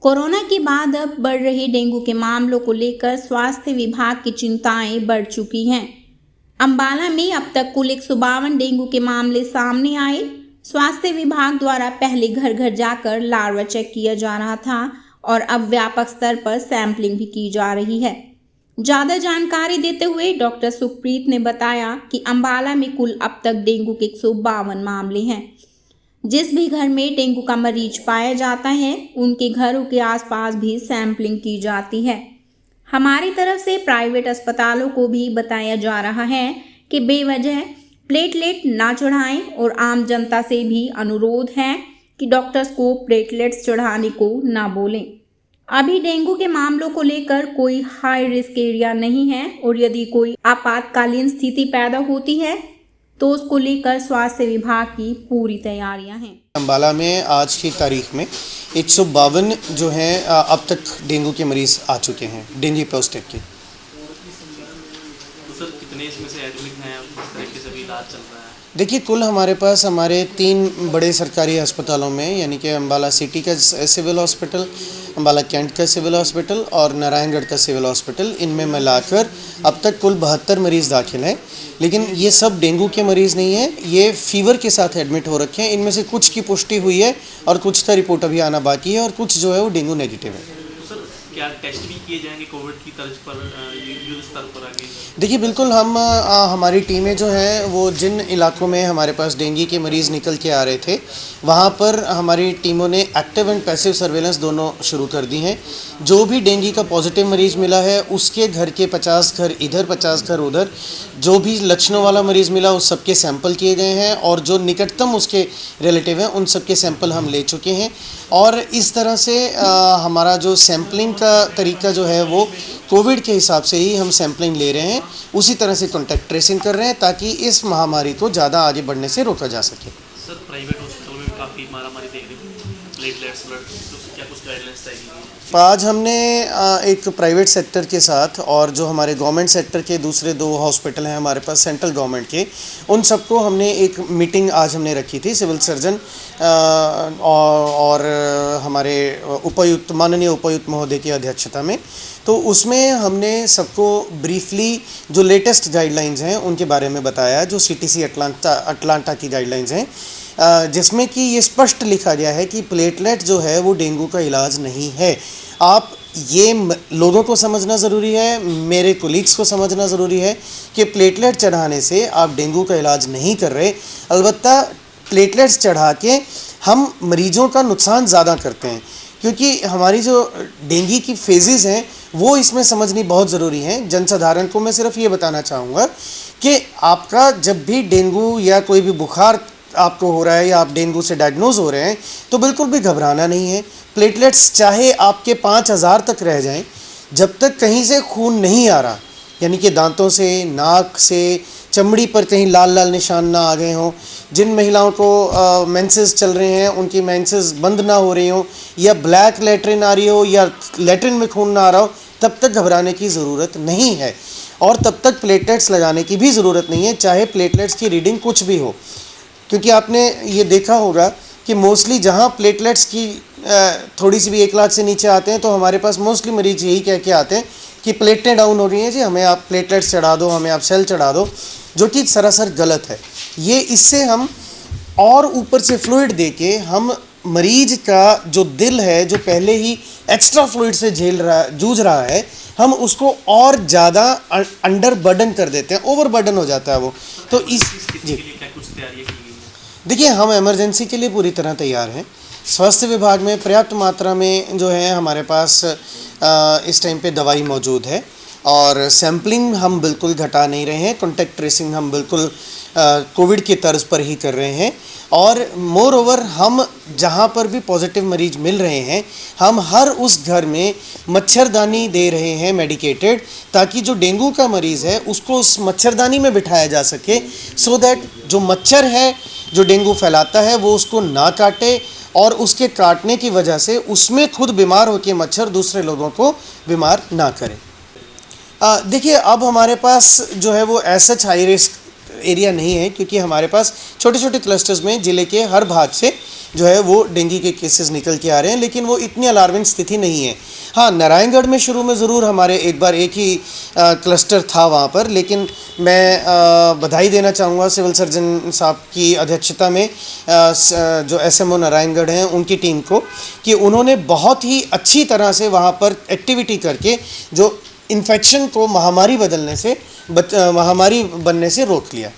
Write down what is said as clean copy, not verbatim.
Corona के बाद अब बढ़ रहे डेंगू के मामलों को लेकर स्वास्थ्य विभाग की चिंताएं बढ़ चुकी हैं। अंबाला में अब तक कुल 152 डेंगू के मामले सामने आए। स्वास्थ्य विभाग द्वारा पहले घर घर जाकर लार्वा चेक किया जा रहा था और अब व्यापक स्तर पर सैंपलिंग भी की जा रही है। ज़्यादा जानकारी देते हुए डॉक्टर सुखप्रीत ने बताया कि अंबाला में कुल अब तक डेंगू के 152 मामले हैं। जिस भी घर में डेंगू का मरीज पाया जाता है उनके घरों के आसपास भी सैंपलिंग की जाती है। हमारी तरफ से प्राइवेट अस्पतालों को भी बताया जा रहा है कि बेवजह प्लेटलेट ना चढ़ाएं और आम जनता से भी अनुरोध है कि डॉक्टर्स को प्लेटलेट्स चढ़ाने को ना बोलें। अभी डेंगू के मामलों को लेकर कोई हाई रिस्क एरिया नहीं है और यदि कोई आपातकालीन स्थिति पैदा होती है तो उसको लेकर स्वास्थ्य विभाग की पूरी तैयारियां हैं। अंबाला में आज की तारीख में 152 जो हैं अब तक डेंगू के मरीज़ आ चुके हैं, डेंगू पॉजिटिव के। तो सर कितने इसमें से एडमिट हैं, किस तरह के सभी इलाज चल रहा है? देखिए, कुल हमारे पास हमारे 3 बड़े सरकारी अस्पतालों में यानी कि अंबाला सिटी का सिविल हॉस्पिटल, अंबाला कैंट का सिविल हॉस्पिटल और नारायणगढ़ का सिविल हॉस्पिटल, इनमें मिलाकर अब तक कुल 72 मरीज़ दाखिल हैं। लेकिन ये सब डेंगू के मरीज़ नहीं हैं, ये फीवर के साथ एडमिट हो रखे हैं। इनमें से कुछ की पुष्टि हुई है और कुछ का रिपोर्ट अभी आना बाकी है और कुछ जो है वो डेंगू नेगेटिव है। तो सर क्या टेस्ट भी किए जाएंगे कोविड की तर्ज पर, युद्ध स्तर पर आगे? देखिए, बिल्कुल हम हमारी टीमें जो हैं वो जिन इलाकों में हमारे पास डेंगू के मरीज़ निकल के आ रहे थे वहाँ पर हमारी टीमों ने एक्टिव एंड पैसिव सर्वेलेंस दोनों शुरू कर दी हैं। जो भी डेंगू का पॉजिटिव मरीज़ मिला है उसके घर के 50 घर इधर 50 घर उधर, जो भी लक्षणों वाला मरीज़ मिला उस सबके सैंपल किए गए हैं और जो निकटतम उसके रिलेटिव हैं उन सबके सैंपल हम ले चुके हैं। और इस तरह से हमारा जो सैम्पलिंग का तरीका जो है वो कोविड के हिसाब से ही हम सैम्पलिंग ले रहे हैं, उसी तरह से कॉन्टैक्ट ट्रेसिंग कर रहे हैं ताकि इस महामारी को ज़्यादा आगे बढ़ने से रोका जा सके। सर प्राइवेट हॉस्पिटल में भी काफ़ी मारामारी देख रही है, प्लेटलेट्स ब्लड, तो क्या कुछ गाइडलाइंस तय की गई है? आज हमने एक प्राइवेट सेक्टर के साथ और जो हमारे गवर्नमेंट सेक्टर के दूसरे 2 हॉस्पिटल हैं हमारे पास सेंट्रल गवर्नमेंट के, उन सबको हमने एक मीटिंग आज हमने रखी थी सिविल सर्जन और हमारे उपायुक्त माननीय उपायुक्त महोदय की अध्यक्षता में। तो उसमें हमने सबको ब्रीफली जो लेटेस्ट गाइडलाइंस हैं उनके बारे में बताया, जो सीटीसी अटलांटा की गाइडलाइंस हैं, जिसमें कि ये स्पष्ट लिखा गया है कि प्लेटलेट जो है वो डेंगू का इलाज नहीं है। आप ये लोगों को समझना ज़रूरी है, मेरे कोलीग्स को समझना ज़रूरी है कि प्लेटलेट चढ़ाने से आप डेंगू का इलाज नहीं कर रहे। अलबत्ता प्लेटलेट्स चढ़ा के हम मरीजों का नुकसान ज़्यादा करते हैं, क्योंकि हमारी जो डेंगू की फेजेस हैं वो इसमें समझनी बहुत ज़रूरी है। जनसाधारण को मैं सिर्फ ये बताना चाहूँगा कि आपका जब भी डेंगू या कोई भी बुखार आपको हो रहा है या आप डेंगू से डायग्नोज हो रहे हैं तो बिल्कुल भी घबराना नहीं है। प्लेटलेट्स चाहे आपके 5000 तक रह जाएं, जब तक कहीं से खून नहीं आ रहा, यानी कि दांतों से, नाक से, चमड़ी पर कहीं लाल लाल निशान ना आ गए हों, जिन महिलाओं को मेंसेस चल रहे हैं उनकी मेंसेस बंद ना हो रही हो, या ब्लैक लेट्रिन आ रही हो या लेट्रिन में खून ना आ रहा हो, तब तक घबराने की ज़रूरत नहीं है और तब तक प्लेटलेट्स लगाने की भी ज़रूरत नहीं है, चाहे प्लेटलेट्स की रीडिंग कुछ भी हो। क्योंकि आपने ये देखा होगा कि मोस्टली जहाँ प्लेटलेट्स की थोड़ी सी भी 1 लाख से नीचे आते हैं तो हमारे पास मोस्टली मरीज यही कह के आते हैं कि प्लेटें डाउन हो रही हैं जी, हमें आप प्लेटलेट्स चढ़ा दो, हमें आप सेल चढ़ा दो, जो कि सरासर गलत है। ये इससे हम और ऊपर से फ्लूइड दे के हम मरीज का जो दिल है जो पहले ही एक्स्ट्रा फ्लूइड से जूझ रहा है, हम उसको और ज़्यादा अंडर बर्डन कर देते हैं, ओवर बर्डन हो जाता है वो। तो इस जी देखिए, हम इमरजेंसी के लिए पूरी तरह तैयार हैं। स्वास्थ्य विभाग में पर्याप्त मात्रा में जो है हमारे पास इस टाइम पे दवाई मौजूद है और सैम्पलिंग हम बिल्कुल घटा नहीं रहे हैं। कॉन्टैक्ट ट्रेसिंग हम बिल्कुल कोविड की तर्ज पर ही कर रहे हैं और मोर ओवर हम जहाँ पर भी पॉजिटिव मरीज मिल रहे हैं हम हर उस घर में मच्छरदानी दे रहे हैं मेडिकेटेड, ताकि जो डेंगू का मरीज़ है उसको उस मच्छरदानी में बिठाया जा सके, सो दैट जो मच्छर है जो डेंगू फैलाता है वो उसको ना काटे और उसके काटने की वजह से उसमें खुद बीमार होकर मच्छर दूसरे लोगों को बीमार ना करे। देखिए, अब हमारे पास जो है वो as such high risk area नहीं है, क्योंकि हमारे पास छोटे छोटे क्लस्टर्स में ज़िले के हर भाग से जो है वो डेंगू के केसेस निकल के आ रहे हैं, लेकिन वो इतनी अलार्मिंग स्थिति नहीं है। हाँ, नारायणगढ़ में शुरू में ज़रूर हमारे एक ही क्लस्टर था वहाँ पर, लेकिन मैं बधाई देना चाहूँगा सिविल सर्जन साहब की अध्यक्षता में जो एसएमओ नारायणगढ़ हैं उनकी टीम को, कि उन्होंने बहुत ही अच्छी तरह से वहाँ पर एक्टिविटी करके जो इन्फेक्शन को महामारी बनने से रोक लिया।